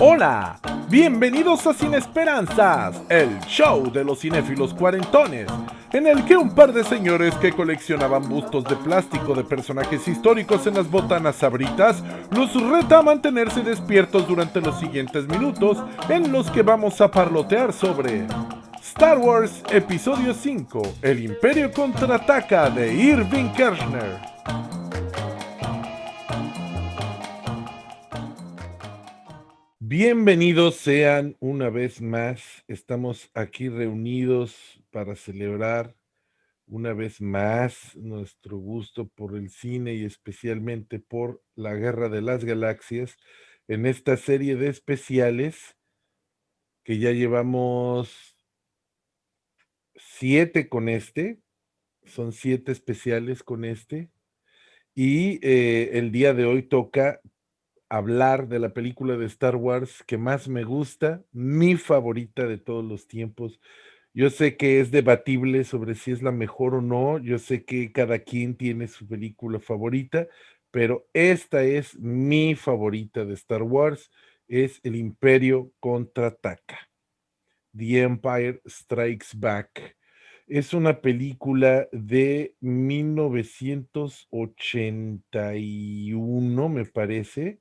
Hola, bienvenidos a Sin Esperanzas, el show de los cinéfilos cuarentones, en el que un par de señores que coleccionaban bustos de plástico de personajes históricos en las botanas sabritas los reta a mantenerse despiertos durante los siguientes minutos, en los que vamos a parlotear sobre Star Wars Episodio 5, El Imperio Contraataca de Irving Kershner. Bienvenidos sean una vez más. Estamos aquí reunidos para celebrar una vez más nuestro gusto por el cine y especialmente por la Guerra de las Galaxias en esta serie de especiales que ya llevamos 7 con son 7 especiales con y el día de hoy toca hablar de la película de Star Wars que más me gusta, mi favorita de todos los tiempos. Yo sé que es debatible sobre si es la mejor o no, yo sé que cada quien tiene su película favorita, pero esta es mi favorita de Star Wars, es El Imperio Contraataca, The Empire Strikes Back. Es una película de 1981, me parece,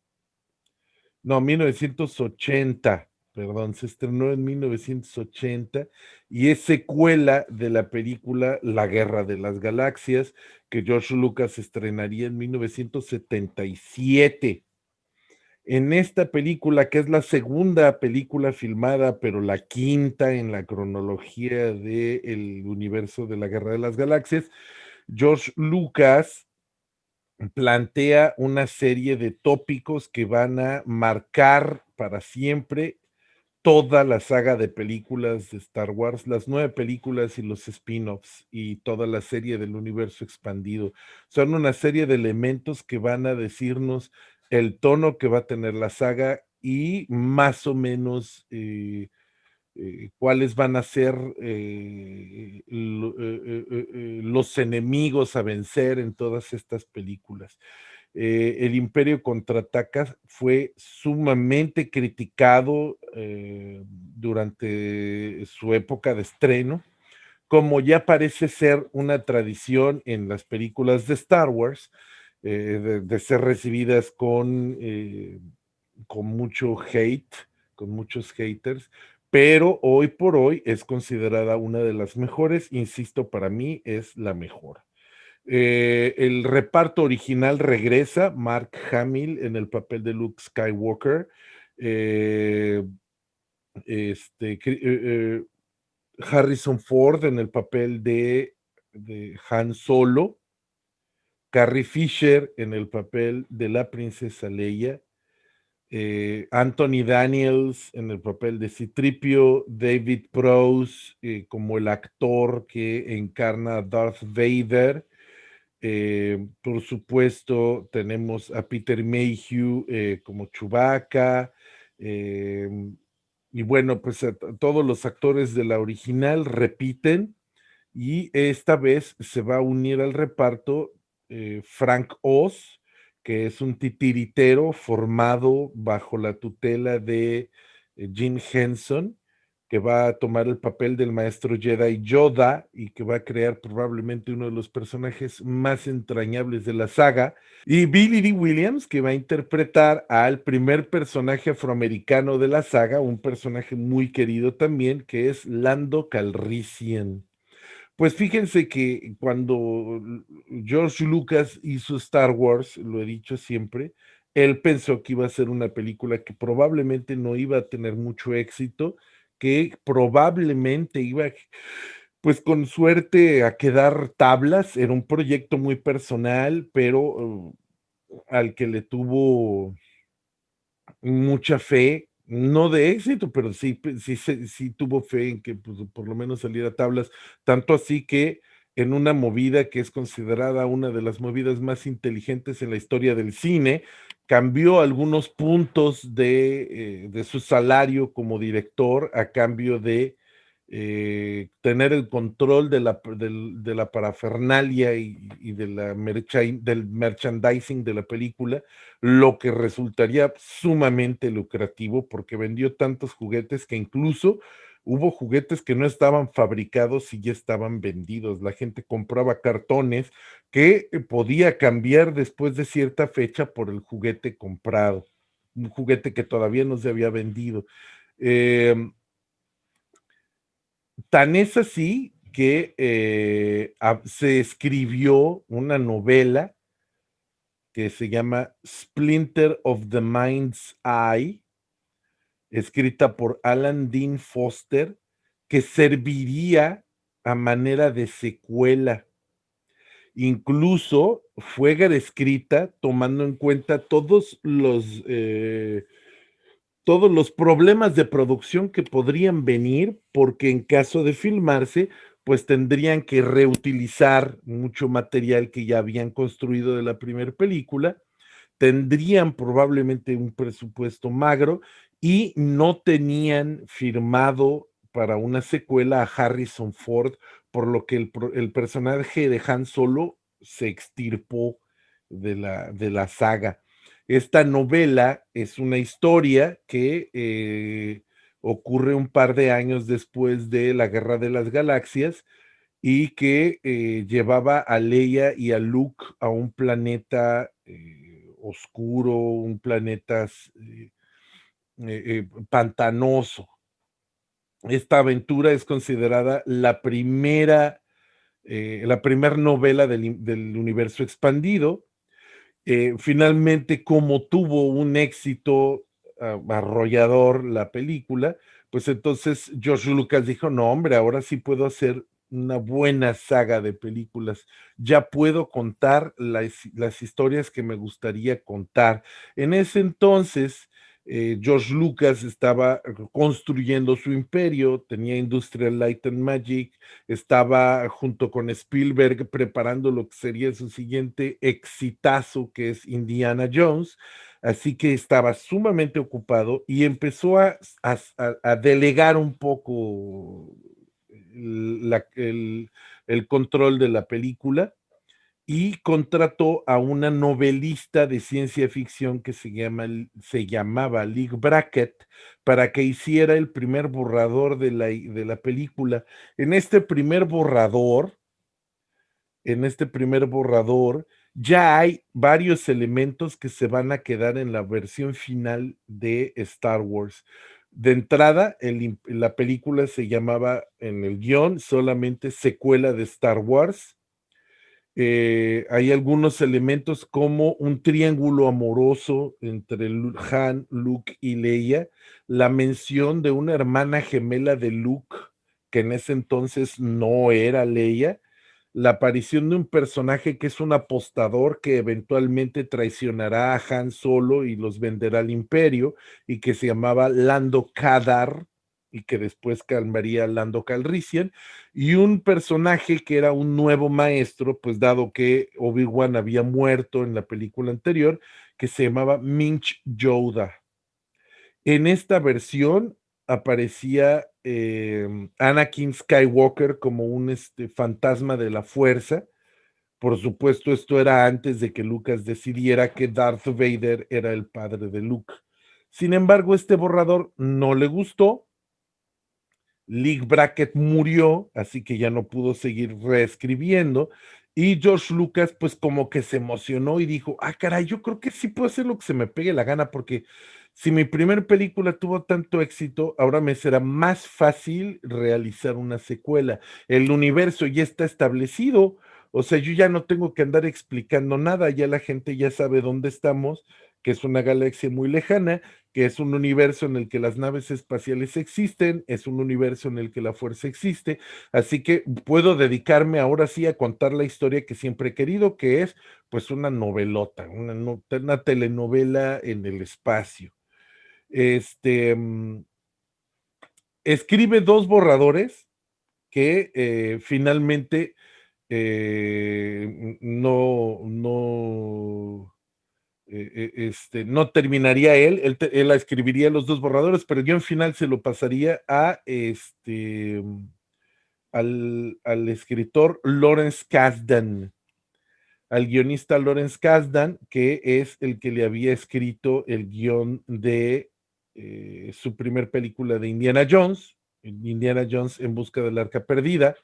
no, 1980, perdón, se estrenó en 1980 y es secuela de la película La Guerra de las Galaxias, que George Lucas estrenaría en 1977. En esta película, que es la segunda película filmada, pero la quinta en la cronología del universo de la Guerra de las Galaxias, George Lucas plantea una serie de tópicos que van a marcar para siempre toda la saga de películas de Star Wars, las 9 películas y los spin-offs y toda la serie del universo expandido. Son una serie de elementos que van a decirnos el tono que va a tener la saga y más o menos cuáles van a ser los enemigos a vencer en todas estas películas. El Imperio Contraataca fue sumamente criticado durante su época de estreno, como ya parece ser una tradición en las películas de Star Wars, de ser recibidas con mucho hate, con muchos haters, pero hoy por hoy es considerada una de las mejores, insisto, para mí es la mejor. El reparto original regresa, Mark Hamill en el papel de Luke Skywalker, eh, Harrison Ford en el papel de Han Solo, Carrie Fisher en el papel de la princesa Leia, Anthony Daniels en el papel de Citripio, David Prowse como el actor que encarna a Darth Vader. Por supuesto, tenemos a Peter Mayhew como Chewbacca. eh, y bueno, pues todos los actores de la original repiten y esta vez se va a unir al reparto Frank Oz, que es un titiritero formado bajo la tutela de Jim Henson, que va a tomar el papel del maestro Jedi Yoda y que va a crear probablemente uno de los personajes más entrañables de la saga, y Billy Dee Williams, que va a interpretar al primer personaje afroamericano de la saga, un personaje muy querido también, que es Lando Calrissian. Pues fíjense que cuando George Lucas hizo Star Wars, lo he dicho siempre, él pensó que iba a ser una película que probablemente no iba a tener mucho éxito, que probablemente iba, pues con suerte, a quedar tablas. Era un proyecto muy personal, pero al que le tuvo mucha fe, no de éxito, pero sí, sí tuvo fe en que pues, por lo menos saliera a tablas, tanto así que en una movida que es considerada una de las movidas más inteligentes en la historia del cine, cambió algunos puntos de su salario como director a cambio de tener el control de la parafernalia y de del merchandising de la película, lo que resultaría sumamente lucrativo porque vendió tantos juguetes que incluso hubo juguetes que no estaban fabricados y ya estaban vendidos. La gente compraba cartones que podía cambiar después de cierta fecha por el juguete comprado, un juguete que todavía no se había vendido. Eh, Tan es así que se escribió una novela que se llama Splinter of the Mind's Eye, escrita por Alan Dean Foster, que serviría a manera de secuela. Incluso fue escrita tomando en cuenta todos los problemas de producción que podrían venir, porque en caso de filmarse, pues tendrían que reutilizar mucho material que ya habían construido de la primera película, tendrían probablemente un presupuesto magro y no tenían firmado para una secuela a Harrison Ford, por lo que el personaje de Han Solo se extirpó de la saga. Esta novela es una historia que ocurre un par de años después de la Guerra de las Galaxias y que llevaba a Leia y a Luke a un planeta oscuro, un planeta pantanoso. Esta aventura es considerada la primera novela del universo expandido. Finalmente, como tuvo un éxito arrollador la película, pues entonces George Lucas dijo, no, hombre, ahora sí puedo hacer una buena saga de películas, ya puedo contar las historias que me gustaría contar. En ese entonces, George Lucas estaba construyendo su imperio, tenía Industrial Light and Magic, estaba junto con Spielberg preparando lo que sería su siguiente exitazo, que es Indiana Jones, así que estaba sumamente ocupado y empezó a delegar un poco el control de la película y contrató a una novelista de ciencia ficción que se llamaba Leigh Brackett para que hiciera el primer borrador de la película. En este primer borrador, en este primer borrador, ya hay varios elementos que se van a quedar en la versión final de Star Wars. De entrada, la película se llamaba en el guión solamente secuela de Star Wars. Hay algunos elementos como un triángulo amoroso entre Han, Luke y Leia, la mención de una hermana gemela de Luke, que en ese entonces no era Leia, la aparición de un personaje que es un apostador que eventualmente traicionará a Han Solo y los venderá al Imperio, y que se llamaba Lando Kadar, y que después calmaría Lando Calrissian, y un personaje que era un nuevo maestro, pues dado que Obi-Wan había muerto en la película anterior, que se llamaba Minch Yoda. En esta versión aparecía Anakin Skywalker como un fantasma de la fuerza. Por supuesto, esto era antes de que Lucas decidiera que Darth Vader era el padre de Luke. Sin embargo, este borrador no le gustó. Leigh Brackett murió, así que ya no pudo seguir reescribiendo. Y George Lucas, pues como que se emocionó y dijo, ah, caray, yo creo que sí puedo hacer lo que se me pegue la gana, porque si mi primer película tuvo tanto éxito, ahora me será más fácil realizar una secuela. El universo ya está establecido, o sea, yo ya no tengo que andar explicando nada, ya la gente ya sabe dónde estamos, que es una galaxia muy lejana, que es un universo en el que las naves espaciales existen, es un universo en el que la fuerza existe, así que puedo dedicarme ahora sí a contar la historia que siempre he querido, que es pues una novelota, una telenovela en el espacio. Este, escribe dos borradores que finalmente no no terminaría él escribiría los dos borradores, pero el guión final se lo pasaría a al escritor Lawrence Kasdan, al guionista Lawrence Kasdan, que es el que le había escrito el guión de su primer película de Indiana Jones en busca del arca perdida,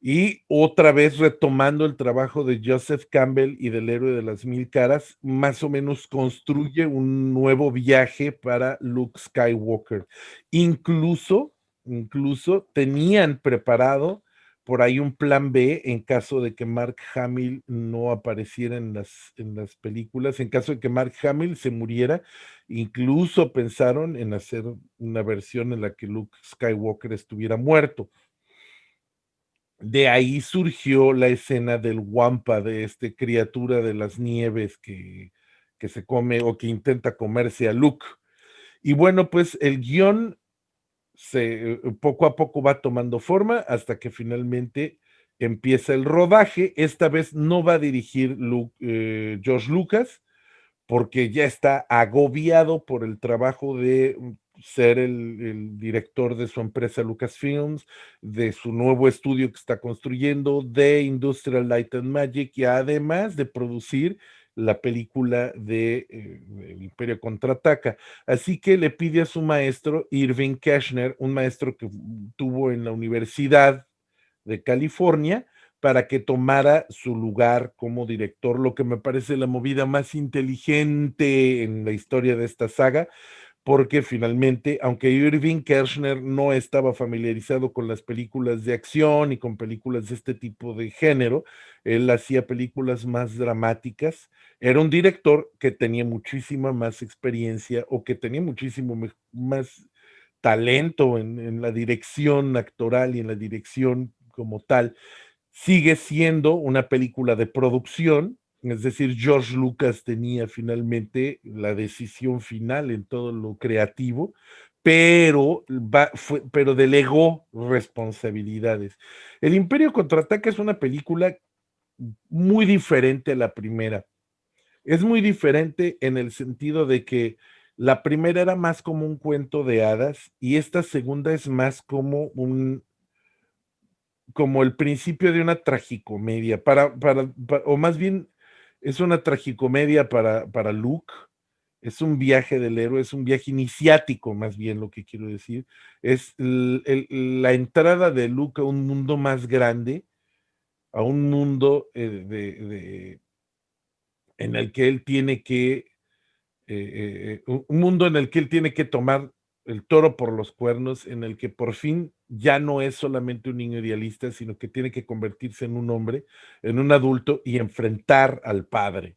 y otra vez retomando el trabajo de Joseph Campbell y del héroe de las mil caras, más o menos construye un nuevo viaje para Luke Skywalker. Incluso, incluso tenían preparado por ahí un plan B en caso de que Mark Hamill no apareciera en las películas, en caso de que Mark Hamill se muriera, incluso pensaron en hacer una versión en la que Luke Skywalker estuviera muerto. De ahí surgió la escena del Wampa, de criatura de las nieves que se come o que intenta comerse a Luke. Y bueno, pues el guión poco a poco va tomando forma hasta que finalmente empieza el rodaje. Esta vez no va a dirigir George Lucas, porque ya está agobiado por el trabajo de ser el director de su empresa Lucasfilms, de su nuevo estudio que está construyendo, de Industrial Light and Magic, y además de producir la película de El Imperio Contraataca. Así que le pide a su maestro, Irving Kershner, un maestro que tuvo en la Universidad de California, para que tomara su lugar como director, lo que me parece la movida más inteligente en la historia de esta saga, porque finalmente, aunque Irving Kershner no estaba familiarizado con las películas de acción y con películas de este tipo de género, él hacía películas más dramáticas, era un director que tenía muchísima más experiencia o que tenía muchísimo más talento en la dirección actoral y en la dirección como tal. Sigue siendo una película de producción, es decir, George Lucas tenía finalmente la decisión final en todo lo creativo, pero delegó responsabilidades. El Imperio Contraataca es una película muy diferente a la primera. Es muy diferente en el sentido de que la primera era más como un cuento de hadas y esta segunda es más como el principio de una tragicomedia, o más bien es una tragicomedia para Luke, es un viaje del héroe, es un viaje iniciático, más bien lo que quiero decir, es la entrada de Luke a un mundo más grande, a un mundo en el que él tiene que un mundo en el que él tiene que tomar el toro por los cuernos, en el que por fin ya no es solamente un niño idealista, sino que tiene que convertirse en un hombre, en un adulto y enfrentar al padre,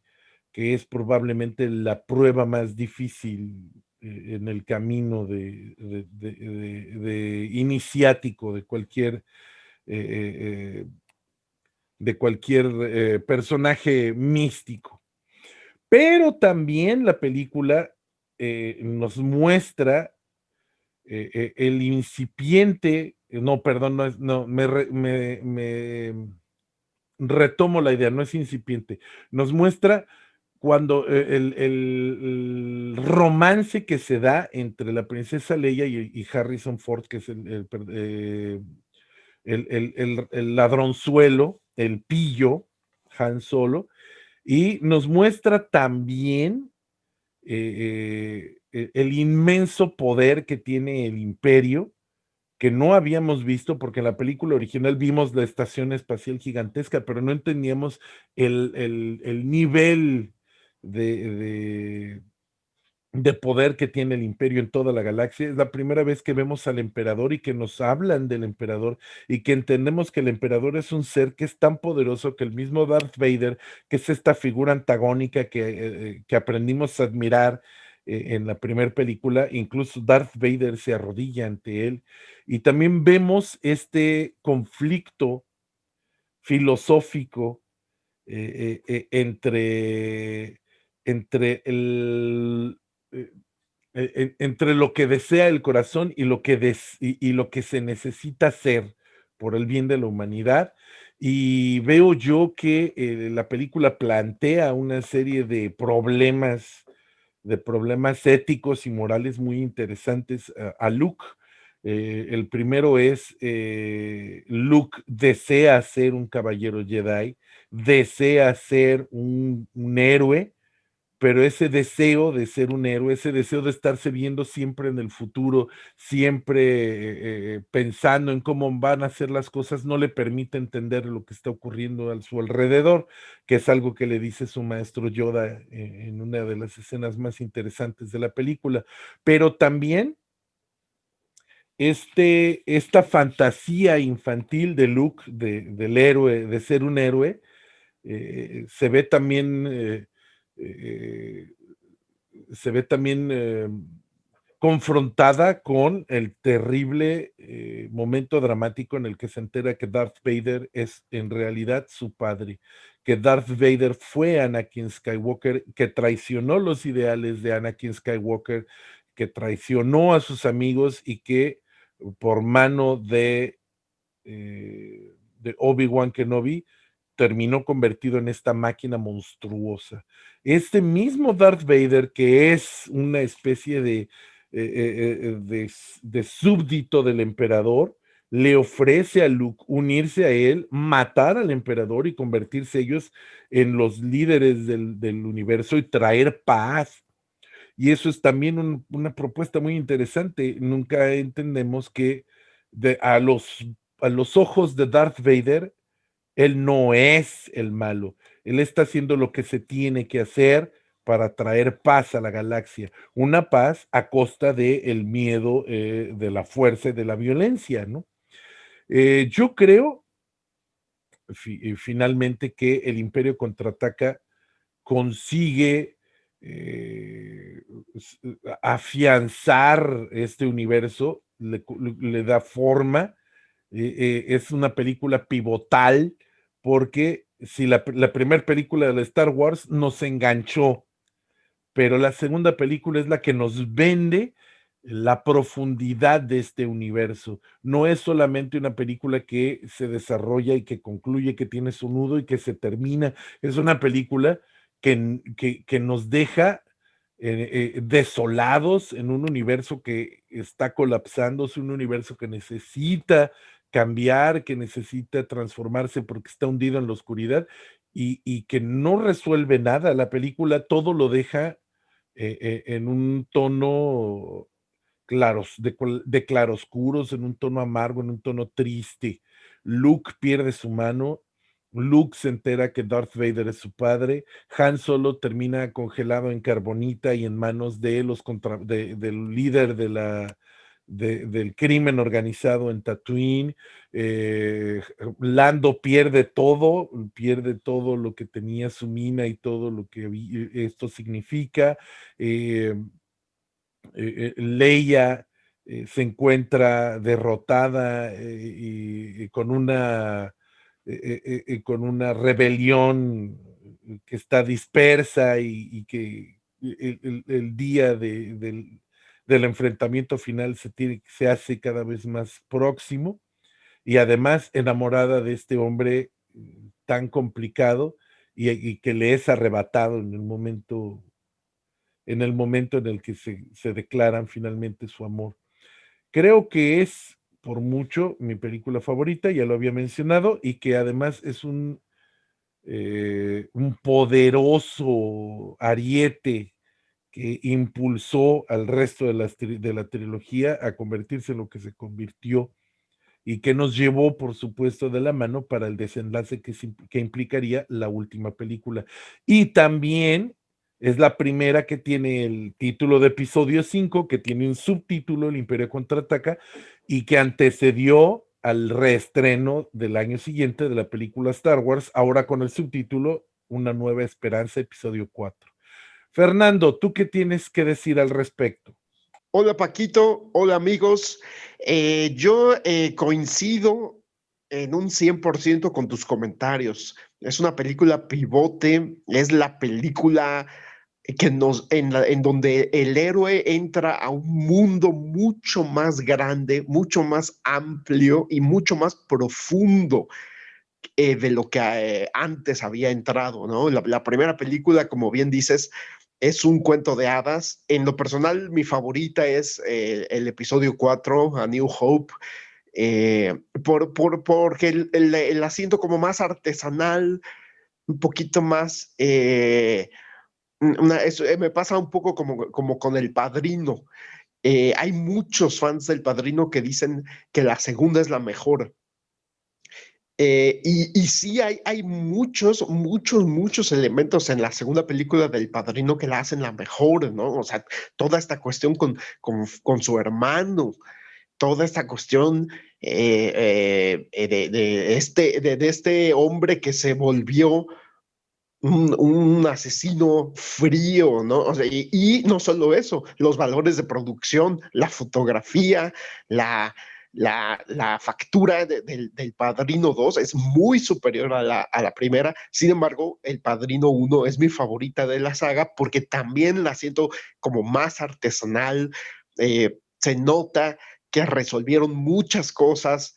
que es probablemente la prueba más difícil en el camino de iniciático eh, de cualquier personaje místico. Pero también la película nos muestra el incipiente, no, perdón, no es, no, me retomo la idea, no es incipiente, nos muestra cuando el romance que se da entre la princesa Leia y Harrison Ford, que es el ladronzuelo, el pillo, Han Solo, y nos muestra también el inmenso poder que tiene el imperio, que no habíamos visto, porque en la película original vimos la estación espacial gigantesca, pero no entendíamos el nivel de, de poder que tiene el imperio en toda la galaxia. Es la primera vez que vemos al emperador y que nos hablan del emperador y que entendemos que el emperador es un ser que es tan poderoso que el mismo Darth Vader, que es esta figura antagónica que aprendimos a admirar en la primera película, incluso Darth Vader se arrodilla ante él. Y también vemos este conflicto filosófico entre eh, entre lo que desea el corazón y lo que se necesita hacer por el bien de la humanidad. Y veo yo que la película plantea una serie de problemas éticos y morales muy interesantes a Luke. El primero es, Luke desea ser un caballero Jedi, desea ser un héroe, pero ese deseo de ser un héroe, ese deseo de estarse viendo siempre en el futuro, siempre pensando en cómo van a ser las cosas, no le permite entender lo que está ocurriendo a su alrededor, que es algo que le dice su maestro Yoda en una de las escenas más interesantes de la película. Pero también esta fantasía infantil de Luke, del héroe, de ser un héroe, se ve también eh, se ve también confrontada con el terrible momento dramático en el que se entera que Darth Vader es en realidad su padre, que Darth Vader fue Anakin Skywalker, que traicionó los ideales de Anakin Skywalker, que traicionó a sus amigos y que por mano de Obi-Wan Kenobi terminó convertido en esta máquina monstruosa. Este mismo Darth Vader, que es una especie de súbdito del emperador, le ofrece a Luke unirse a él, matar al emperador y convertirse ellos en los líderes del universo y traer paz. Y eso es también una propuesta muy interesante. Nunca entendemos que de, a los ojos de Darth Vader, él no es el malo. Él está haciendo lo que se tiene que hacer para traer paz a la galaxia. Una paz a costa del miedo, de la fuerza y de la violencia, ¿no? Yo creo, finalmente, que el Imperio Contraataca consigue eh, afianzar este universo, le da forma, es una película pivotal, porque si la primera película de la Star Wars nos enganchó, pero la segunda película es la que nos vende la profundidad de este universo. No es solamente una película que se desarrolla y que concluye, que tiene su nudo y que se termina. Es una película que nos deja desolados en un universo que está colapsando, es un universo que necesita cambiar, que necesita transformarse porque está hundido en la oscuridad y que no resuelve nada. La película todo lo deja en un tono de claroscuros, en un tono amargo, en un tono triste. Luke pierde su mano, Luke se entera que Darth Vader es su padre, Han Solo termina congelado en carbonita y en manos de del líder del crimen organizado en Tatooine. Lando pierde todo lo que tenía su mina y todo lo que esto significa. Eh, Leia se encuentra derrotada con una rebelión que está dispersa y que el día del enfrentamiento final se hace cada vez más próximo y además enamorada de este hombre tan complicado y que le es arrebatado en el momento en el que se declaran finalmente su amor. Creo que es por mucho mi película favorita, ya lo había mencionado, y que además es un poderoso ariete que impulsó al resto de la trilogía a convertirse en lo que se convirtió y que nos llevó, por supuesto, de la mano para el desenlace que implicaría la última película. Y también es la primera que tiene el título de episodio 5, que tiene un subtítulo, El Imperio Contraataca, y que antecedió al reestreno del año siguiente de la película Star Wars, ahora con el subtítulo Una Nueva Esperanza, episodio 4. Fernando, ¿tú qué tienes que decir al respecto? Hola Paquito, hola amigos. Yo coincido en un 100% con tus comentarios. Es una película pivote, es la película en donde el héroe entra a un mundo mucho más grande, mucho más amplio y mucho más profundo de lo que antes había entrado, ¿no? La primera película, como bien dices, es un cuento de hadas. En lo personal, mi favorita es el episodio 4, A New Hope, porque la siento como más artesanal, un poquito más... me pasa un poco como con El Padrino. Hay muchos fans del Padrino que dicen que la segunda es la mejor. Y sí, hay muchos elementos en la segunda película del Padrino que la hacen la mejor, ¿no? O sea, toda esta cuestión con su hermano, toda esta cuestión de este hombre que se volvió un asesino frío, ¿no? O sea, y no solo eso, los valores de producción, la fotografía, la factura del Padrino 2 es muy superior a la primera. Sin embargo, el Padrino 1 es mi favorita de la saga porque también la siento como más artesanal. Se nota que resolvieron muchas cosas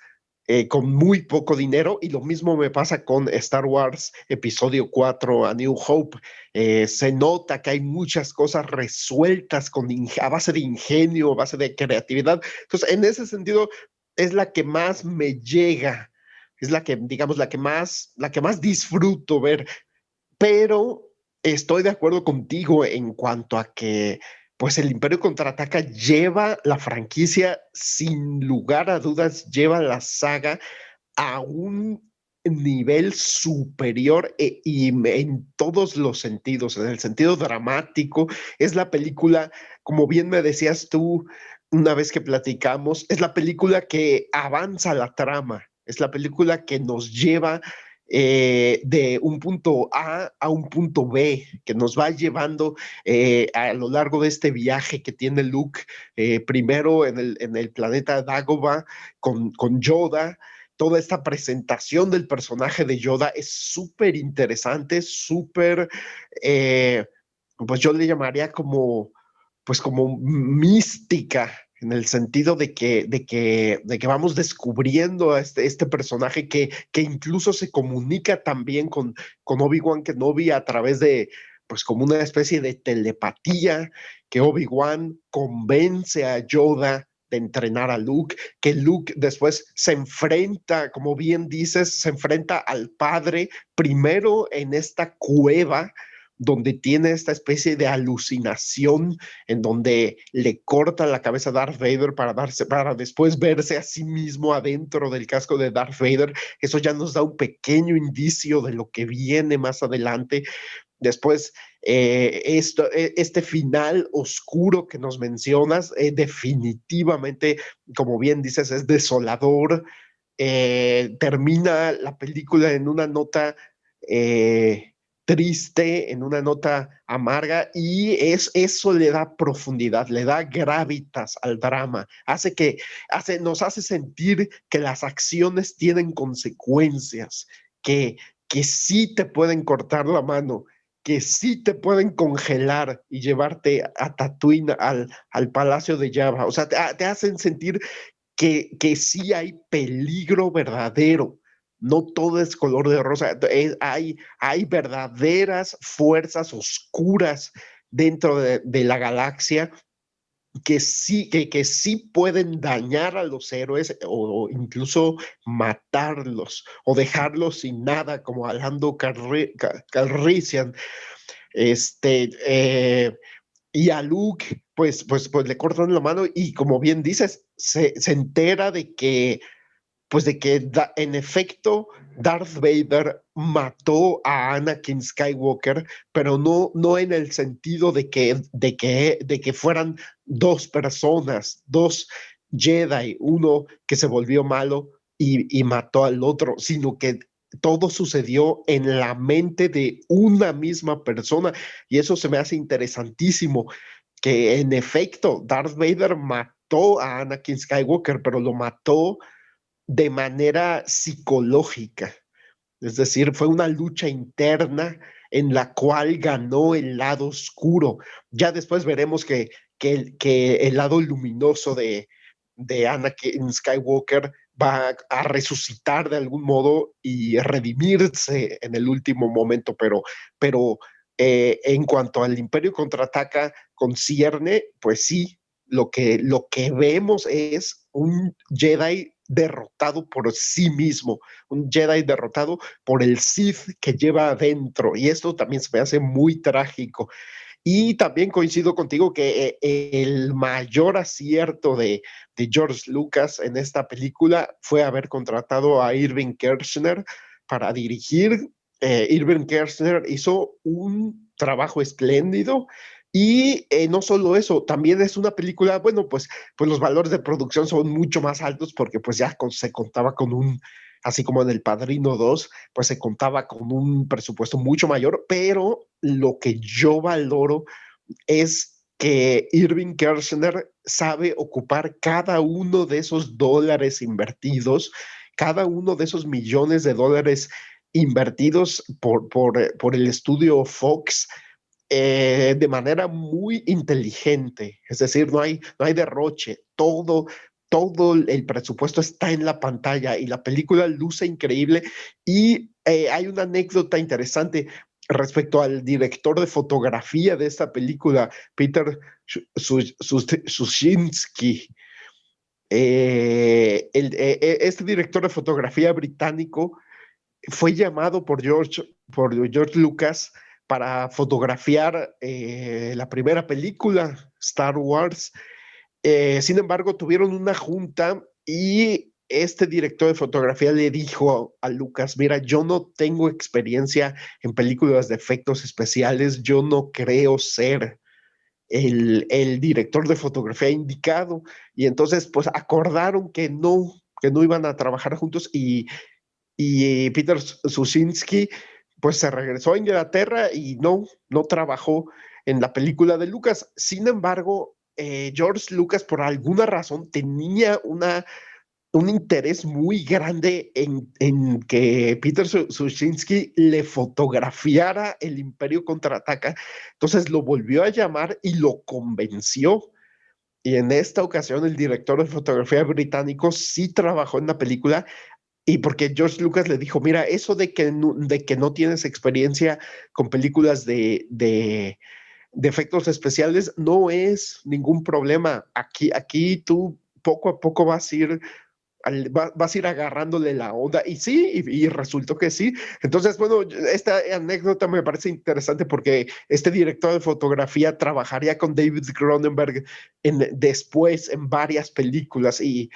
con muy poco dinero, y lo mismo me pasa con Star Wars Episodio 4, A New Hope. Se nota que hay muchas cosas resueltas a base de ingenio, a base de creatividad. Entonces, en ese sentido, es la que más me llega, es la que, digamos, la que más disfruto ver, pero estoy de acuerdo contigo en cuanto a que pues el Imperio Contraataca lleva la franquicia, sin lugar a dudas, lleva la saga a un nivel superior y en todos los sentidos, en el sentido dramático. Es la película, como bien me decías tú una vez que platicamos, es la película que avanza la trama, es la película que nos lleva de un punto A un punto B, que nos va llevando a lo largo de este viaje que tiene Luke, primero en el planeta Dagobah con Yoda. Toda esta presentación del personaje de Yoda es súper interesante, súper, pues yo le llamaría pues como mística, en el sentido de que vamos descubriendo a este personaje que incluso se comunica también con Obi-Wan Kenobi a través de, pues como una especie de telepatía, que Obi-Wan convence a Yoda de entrenar a Luke, que Luke después se enfrenta, como bien dices, se enfrenta al padre primero en esta cueva donde tiene esta especie de alucinación en donde le corta la cabeza a Darth Vader para después verse a sí mismo adentro del casco de Darth Vader. Eso ya nos da un pequeño indicio de lo que viene más adelante. Después, este final oscuro que nos mencionas, definitivamente, como bien dices, es desolador. Termina la película en una nota triste, en una nota amarga, y eso le da profundidad, le da gravitas al drama, nos hace sentir que las acciones tienen consecuencias, que, que sí te pueden cortar la mano, que sí te pueden congelar y llevarte a Tatooine, al palacio de Jabba. O sea, te hacen sentir que sí hay peligro verdadero. No todo es color de rosa. Hay verdaderas fuerzas oscuras dentro de la galaxia que sí pueden dañar a los héroes o incluso matarlos o dejarlos sin nada, como a Lando Calrissian. Este, y a Luke, pues le cortan la mano, y como bien dices, se entera de que en efecto Darth Vader mató a Anakin Skywalker, pero no en el sentido de que fueran dos personas, dos Jedi, uno que se volvió malo y mató al otro, sino que todo sucedió en la mente de una misma persona, y eso se me hace interesantísimo, que en efecto Darth Vader mató a Anakin Skywalker, pero lo mató de manera psicológica. Es decir, fue una lucha interna en la cual ganó el lado oscuro. Ya después veremos que el lado luminoso de Anakin Skywalker va a resucitar de algún modo y redimirse en el último momento, pero en cuanto al Imperio Contraataca concierne, pues sí, lo que vemos es un Jedi derrotado por sí mismo, un Jedi derrotado por el Sith que lleva adentro, y esto también se me hace muy trágico. Y también coincido contigo que el mayor acierto de George Lucas en esta película fue haber contratado a Irving Kershner para dirigir. Irving Kershner hizo un trabajo espléndido y no solo eso, también es una película, bueno, pues los valores de producción son mucho más altos porque pues ya se contaba con así como en El Padrino 2, pues se contaba con un presupuesto mucho mayor, pero lo que yo valoro es que Irving Kershner sabe ocupar cada uno de esos dólares invertidos, cada uno de esos millones de dólares invertidos por el estudio Fox de manera muy inteligente. Es decir, no hay derroche, todo el presupuesto está en la pantalla y la película luce increíble. Y hay una anécdota interesante respecto al director de fotografía de esta película, Peter Sushinsky. Este director de fotografía británico fue llamado por George Lucas para fotografiar la primera película, Star Wars. Sin embargo, tuvieron una junta y este director de fotografía le dijo a Lucas, mira, yo no tengo experiencia en películas de efectos especiales, yo no creo ser el director de fotografía indicado. Y entonces, pues acordaron que no iban a trabajar juntos y Peter Susinski pues se regresó a Inglaterra y no trabajó en la película de Lucas. Sin embargo, George Lucas por alguna razón tenía un interés muy grande en que Peter Sushinsky le fotografiara el Imperio Contraataca. Entonces lo volvió a llamar y lo convenció. Y en esta ocasión el director de fotografía británico sí trabajó en la película y porque George Lucas le dijo, mira, eso de que no tienes experiencia con películas de efectos especiales no es ningún problema. Aquí tú poco a poco vas a ir agarrándole la onda. Y sí, y resultó que sí. Entonces, bueno, esta anécdota me parece interesante porque este director de fotografía trabajaría con David Cronenberg después en varias películas y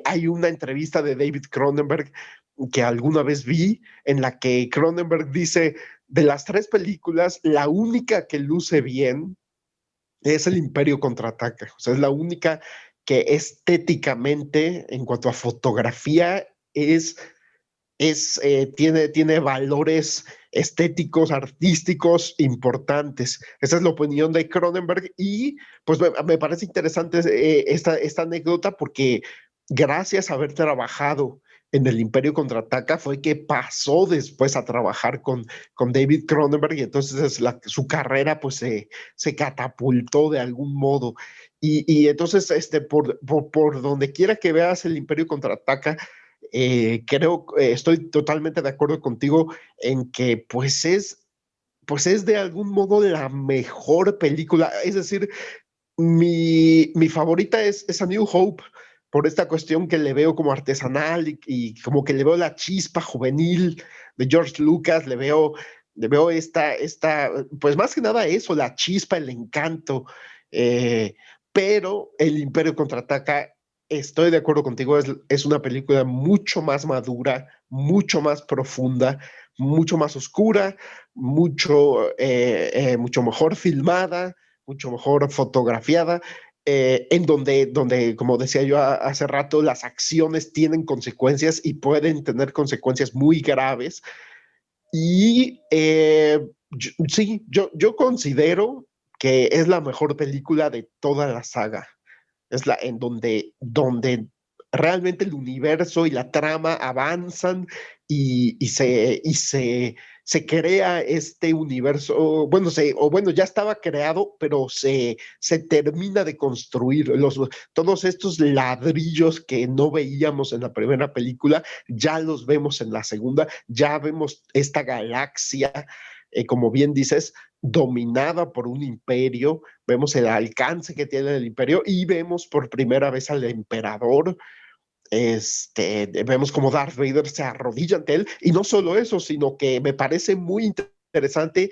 hay una entrevista de David Cronenberg que alguna vez vi en la que Cronenberg dice, de las tres películas, la única que luce bien es el Imperio Contraataca. O sea, es la única que estéticamente, en cuanto a fotografía, tiene valores estéticos, artísticos importantes. Esa es la opinión de Cronenberg y pues me parece interesante esta anécdota porque gracias a haber trabajado en el Imperio Contraataca fue que pasó después a trabajar con David Cronenberg y entonces su carrera pues se catapultó de algún modo. Y entonces por donde quiera que veas el Imperio Contraataca, estoy totalmente de acuerdo contigo en que pues es de algún modo la mejor película. Es decir, mi favorita es A New Hope por esta cuestión que le veo como artesanal y como que le veo la chispa juvenil de George Lucas, le veo pues más que nada eso, la chispa, el encanto. eh, pero El Imperio Contraataca, estoy de acuerdo contigo, es una película mucho más madura, mucho más profunda, mucho más oscura, mucho mejor filmada, mucho mejor fotografiada, donde, como decía yo hace rato, las acciones tienen consecuencias y pueden tener consecuencias muy graves. Y sí, yo considero que es la mejor película de toda la saga. Es la en donde realmente el universo y la trama avanzan y se crea este universo, bueno, ya estaba creado, pero se termina de construir. Todos estos ladrillos que no veíamos en la primera película, ya los vemos en la segunda, ya vemos esta galaxia, como bien dices, dominada por un imperio, vemos el alcance que tiene el imperio y vemos por primera vez al emperador. Vemos como Darth Vader se arrodilla ante él, y no solo eso, sino que me parece muy interesante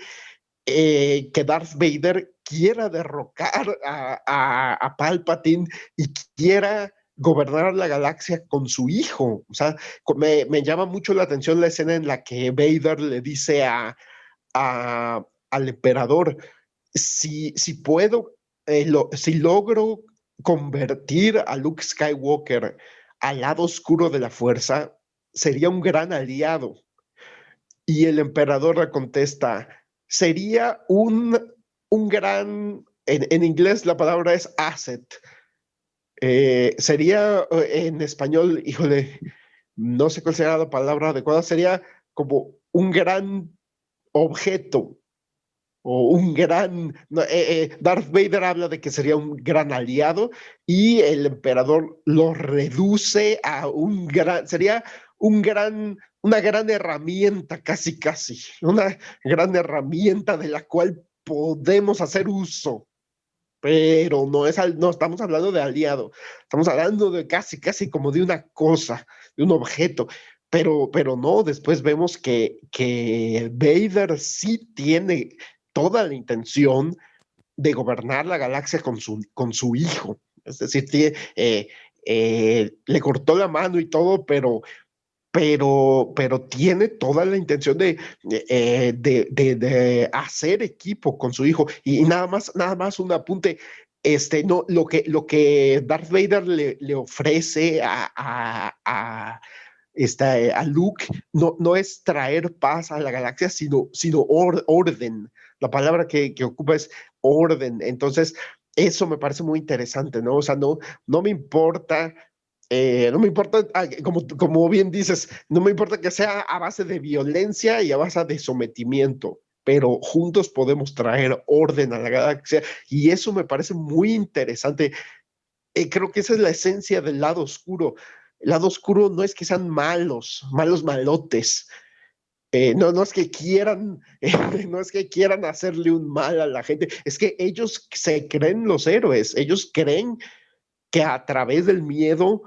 que Darth Vader quiera derrocar a Palpatine y quiera gobernar la galaxia con su hijo. O sea, me llama mucho la atención la escena en la que Vader le dice al emperador, si puedo, si logro convertir a Luke Skywalker al lado oscuro de la fuerza, sería un gran aliado. Y el emperador le contesta, sería un gran, en inglés la palabra es asset. Sería en español, híjole, no sé cuál sería la palabra adecuada, sería como un gran objeto o un gran... no, Darth Vader habla de que sería un gran aliado y el emperador lo reduce a un gran... Sería una gran herramienta, casi, casi. Una gran herramienta de la cual podemos hacer uso. Pero no estamos hablando de aliado, estamos hablando de casi, casi como de una cosa, de un objeto. Pero no, después vemos que Vader sí tiene toda la intención de gobernar la galaxia con su hijo. Es decir, le cortó la mano y todo, pero tiene toda la intención de hacer equipo con su hijo. Y nada más un apunte. No, lo que Darth Vader le ofrece a Luke no es traer paz a la galaxia, sino orden. La palabra que ocupa es orden. Entonces, eso me parece muy interesante, ¿no? O sea, no me importa, como bien dices, no me importa que sea a base de violencia y a base de sometimiento, pero juntos podemos traer orden a la galaxia, y eso me parece muy interesante. Creo que esa es la esencia del lado oscuro. El lado oscuro no es que sean malos malotes. No es que quieran, no es que quieran hacerle un mal a la gente, es que ellos se creen los héroes, ellos creen que a través del miedo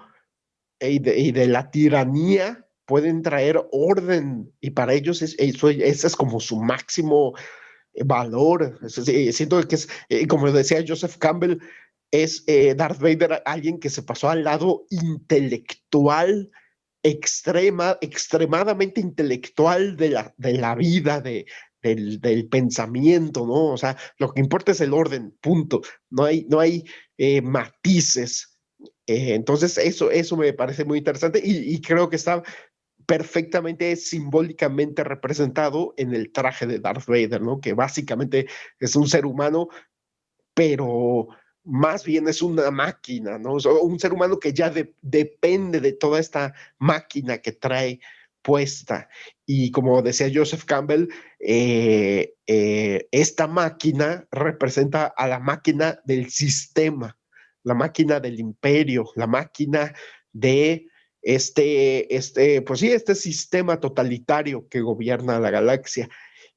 y de la tiranía pueden traer orden, y para ellos ese es como su máximo valor. Siento que es, como decía Joseph Campbell, es Darth Vader alguien que se pasó al lado intelectual, extremadamente intelectual de la vida, del pensamiento, ¿no? O sea, lo que importa es el orden, punto. No hay matices. Entonces, eso me parece muy interesante, y creo que está perfectamente simbólicamente representado en el traje de Darth Vader, ¿no? Que básicamente es un ser humano, pero más bien es una máquina, ¿no? O sea, un ser humano que ya depende de toda esta máquina que trae puesta. Y como decía Joseph Campbell, esta máquina representa a la máquina del sistema, la máquina del imperio, la máquina de pues sí, este sistema totalitario que gobierna la galaxia.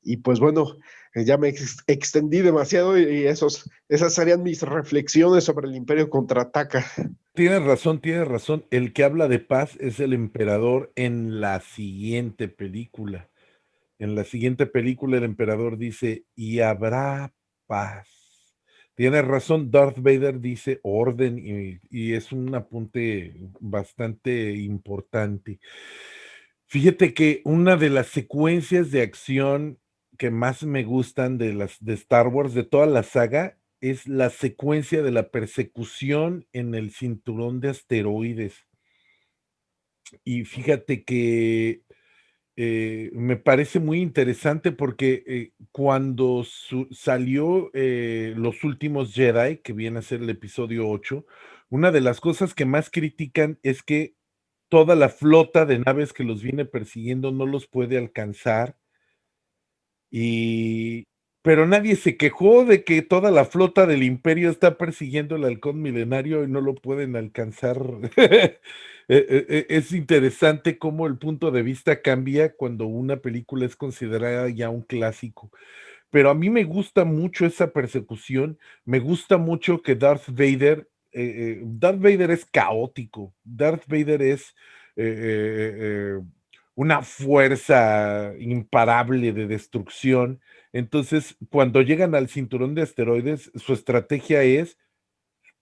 Y pues bueno, ya me extendí demasiado, y esas serían mis reflexiones sobre el Imperio Contraataca. Tienes razón, tienes razón. El que habla de paz es el emperador en la siguiente película. En la siguiente película el emperador dice, y habrá paz. Tienes razón, Darth Vader dice orden, y es un apunte bastante importante. Fíjate que una de las secuencias de acción que más me gustan de Star Wars, de toda la saga, es la secuencia de la persecución en el cinturón de asteroides. Y fíjate que me parece muy interesante porque cuando salió Los Últimos Jedi, que viene a ser el episodio 8, una de las cosas que más critican es que toda la flota de naves que los viene persiguiendo no los puede alcanzar y pero nadie se quejó de que toda la flota del Imperio está persiguiendo el halcón milenario y no lo pueden alcanzar. Es interesante cómo el punto de vista cambia cuando una película es considerada ya un clásico. Pero a mí me gusta mucho esa persecución, me gusta mucho que Darth Vader es caótico, Darth Vader es una fuerza imparable de destrucción. Entonces, cuando llegan al cinturón de asteroides, su estrategia es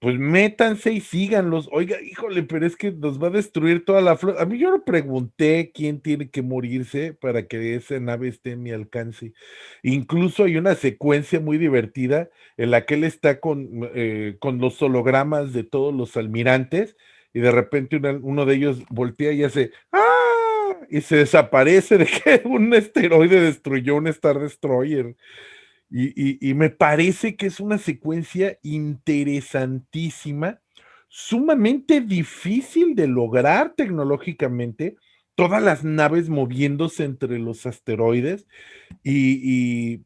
pues métanse y síganlos. Oiga, híjole, pero es que nos va a destruir toda la flota. A mí yo no pregunté quién tiene que morirse para que esa nave esté en mi alcance. Incluso hay una secuencia muy divertida en la que él está con los hologramas de todos los almirantes y de repente uno de ellos voltea y hace ¡ah! Y se desaparece de que un asteroide destruyó un Star Destroyer. Y me parece que es una secuencia interesantísima, sumamente difícil de lograr tecnológicamente, todas las naves moviéndose entre los asteroides y,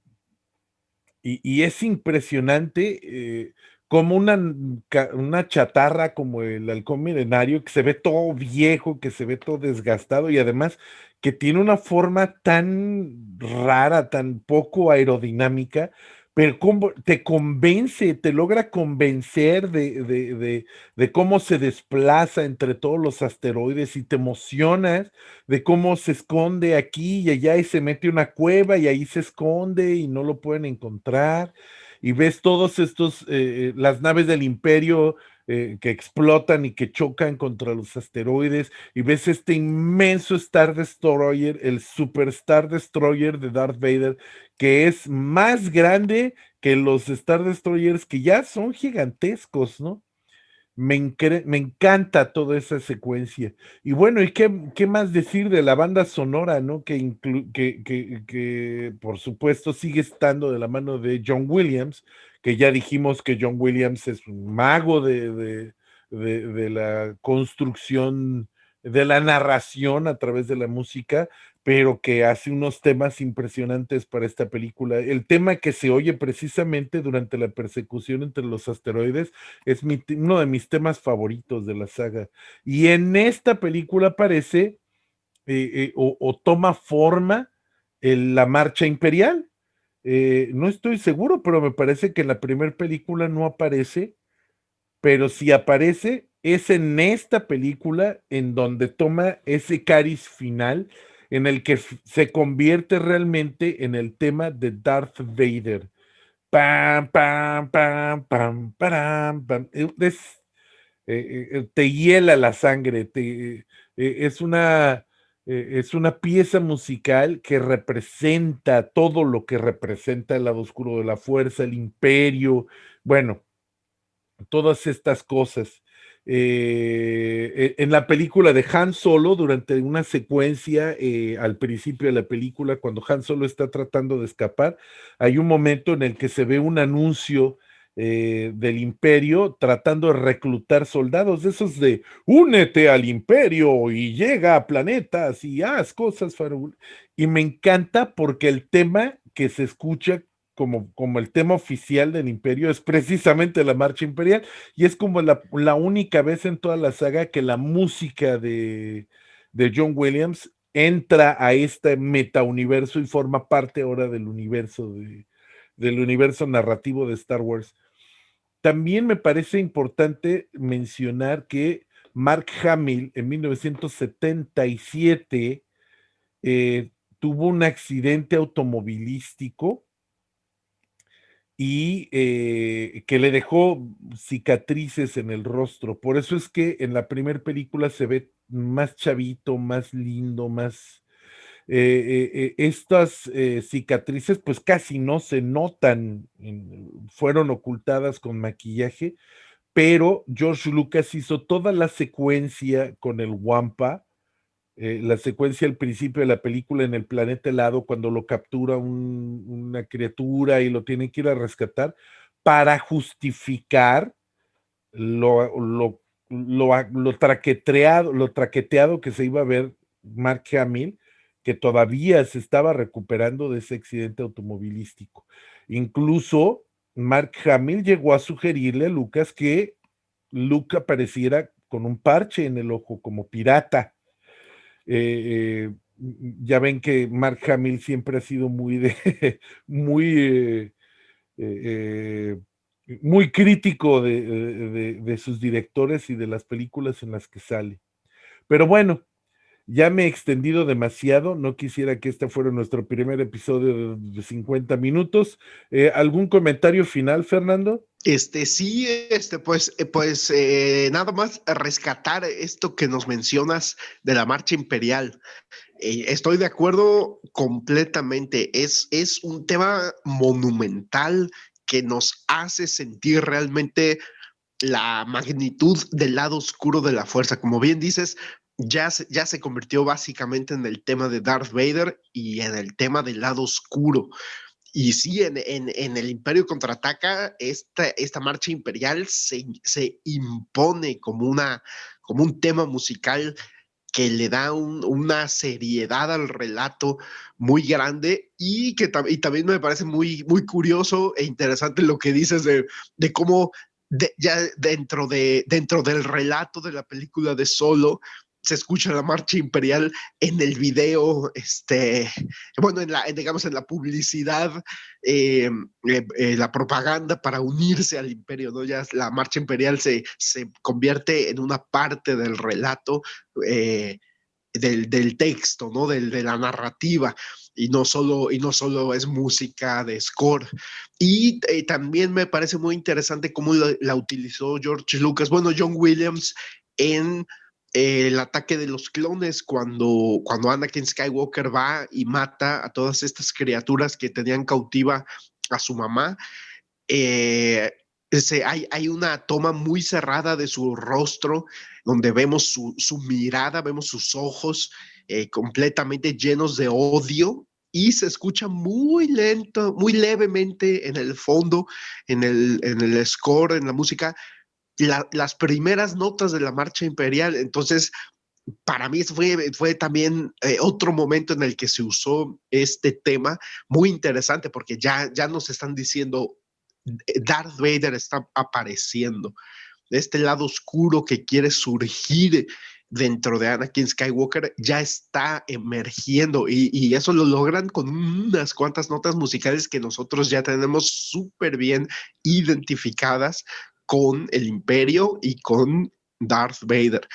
y es impresionante como una chatarra como el halcón milenario, que se ve todo viejo, que se ve todo desgastado y además que tiene una forma tan rara, tan poco aerodinámica, pero como te convence, te logra convencer de cómo se desplaza entre todos los asteroides y te emocionas de cómo se esconde aquí y allá y se mete una cueva y ahí se esconde y no lo pueden encontrar. Y ves todos estos, las naves del imperio que explotan y que chocan contra los asteroides y ves este inmenso Star Destroyer, el Super Star Destroyer de Darth Vader, que es más grande que los Star Destroyers que ya son gigantescos, ¿no? Me encanta toda esa secuencia. Y bueno, ¿y qué más decir de la banda sonora, ¿no? Que por supuesto sigue estando de la mano de John Williams, que ya dijimos que John Williams es un mago de la construcción, de la narración a través de la música, pero que hace unos temas impresionantes para esta película. El tema que se oye precisamente durante la persecución entre los asteroides es uno de mis temas favoritos de la saga. Y en esta película aparece o toma forma la marcha imperial. No estoy seguro, pero me parece que en la primera película no aparece, pero si aparece, es en esta película en donde toma ese cariz final en el que se convierte realmente en el tema de Darth Vader. Pam, pam, pam, pam, param, pam. Te hiela la sangre, es una pieza musical que representa todo lo que representa el lado oscuro de la fuerza, el imperio, bueno, todas estas cosas. En la película de Han Solo, durante una secuencia al principio de la película, cuando Han Solo está tratando de escapar, hay un momento en el que se ve un anuncio del Imperio tratando de reclutar soldados, de esos de únete al Imperio y llega a planetas y haz cosas. Y me encanta porque el tema que se escucha como el tema oficial del Imperio es precisamente la Marcha Imperial y es como la única vez en toda la saga que la música de John Williams entra a este metauniverso y forma parte ahora del universo narrativo de Star Wars. También me parece importante mencionar que Mark Hamill en 1977 eh, tuvo un accidente automovilístico y que le dejó cicatrices en el rostro. Por eso es que en la primera película se ve más chavito, más lindo, más... estas cicatrices pues casi no se notan, fueron ocultadas con maquillaje, pero George Lucas hizo toda la secuencia con el Wampa, la secuencia al principio de la película en el planeta helado, cuando lo captura una criatura y lo tienen que ir a rescatar, para justificar lo traqueteado que se iba a ver Mark Hamill, que todavía se estaba recuperando de ese accidente automovilístico. Incluso Mark Hamill llegó a sugerirle a Lucas que Luke apareciera con un parche en el ojo como pirata. Ya ven que Mark Hamill siempre ha sido muy, eh, muy crítico de sus directores y de las películas en las que sale. Pero bueno, ya me he extendido demasiado, no quisiera que este fuera nuestro primer episodio de 50 minutos. ¿Algún comentario final, Fernando? Sí, nada más rescatar esto que nos mencionas de la marcha imperial. Estoy de acuerdo completamente. Es un tema monumental que nos hace sentir realmente la magnitud del lado oscuro de la fuerza. Como bien dices, ya se convirtió básicamente en el tema de Darth Vader y en el tema del lado oscuro. Y sí, en el Imperio Contraataca, esta marcha imperial se impone como un tema musical que le da una seriedad al relato muy grande y también me parece muy curioso e interesante lo que dices de cómo ya dentro del relato de la película de Solo se escucha la marcha imperial en el video, bueno, digamos, en la publicidad, la propaganda para unirse al imperio, ¿no? Ya la marcha imperial se convierte en una parte del relato, eh, del texto, ¿no? De la narrativa. Y no solo es música de score. Y también me parece muy interesante cómo la utilizó George Lucas, bueno, John Williams, en el ataque de los clones, cuando Anakin Skywalker va y mata a todas estas criaturas que tenían cautiva a su mamá. Hay una toma muy cerrada de su rostro, donde vemos su mirada, vemos sus ojos completamente llenos de odio, y se escucha muy lento, muy levemente en el fondo, en el score, en la música, las primeras notas de la marcha imperial. Entonces, para mí fue también otro momento en el que se usó este tema muy interesante, porque ya nos están diciendo, Darth Vader está apareciendo, este lado oscuro que quiere surgir dentro de Anakin Skywalker ya está emergiendo, y eso lo logran con unas cuantas notas musicales que nosotros ya tenemos súper bien identificadas con el Imperio y con Darth Vader.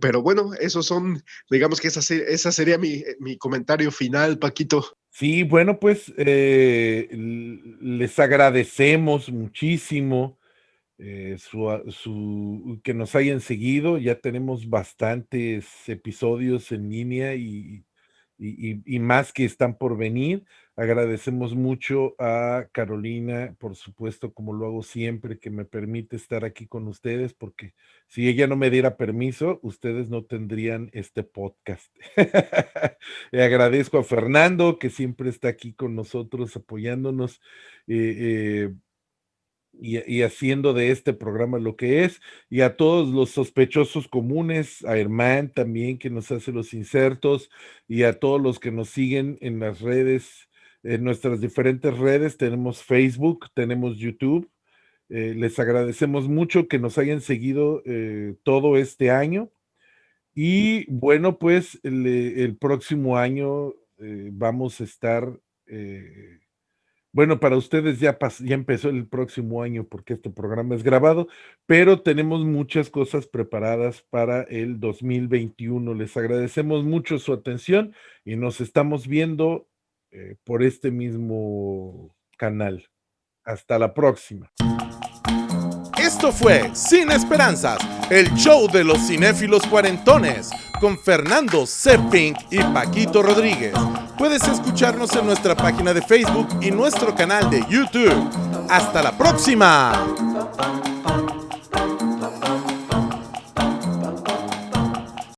Pero bueno, esos son, digamos que esa sería mi comentario final, Paquito. Sí, bueno, pues les agradecemos muchísimo que nos hayan seguido. Ya tenemos bastantes episodios en línea y más que están por venir. Agradecemos mucho a Carolina, por supuesto, como lo hago siempre, que me permite estar aquí con ustedes, porque si ella no me diera permiso, ustedes no tendrían este podcast. Le agradezco a Fernando, que siempre está aquí con nosotros apoyándonos. Y haciendo de este programa lo que es, y a todos los sospechosos comunes, a Herman también que nos hace los insertos, y a todos los que nos siguen en las redes, en nuestras diferentes redes. Tenemos Facebook, tenemos YouTube. Les agradecemos mucho que nos hayan seguido todo este año, y bueno, pues el próximo año vamos a estar bueno, para ustedes ya empezó el próximo año porque este programa es grabado, pero tenemos muchas cosas preparadas para el 2021. Les agradecemos mucho su atención y nos estamos viendo por este mismo canal. Hasta la próxima. Esto fue Sin Esperanzas, el show de los cinéfilos cuarentones, con Fernando Zepping y Paquito Rodríguez. Puedes escucharnos en nuestra página de Facebook y nuestro canal de YouTube. ¡Hasta la próxima!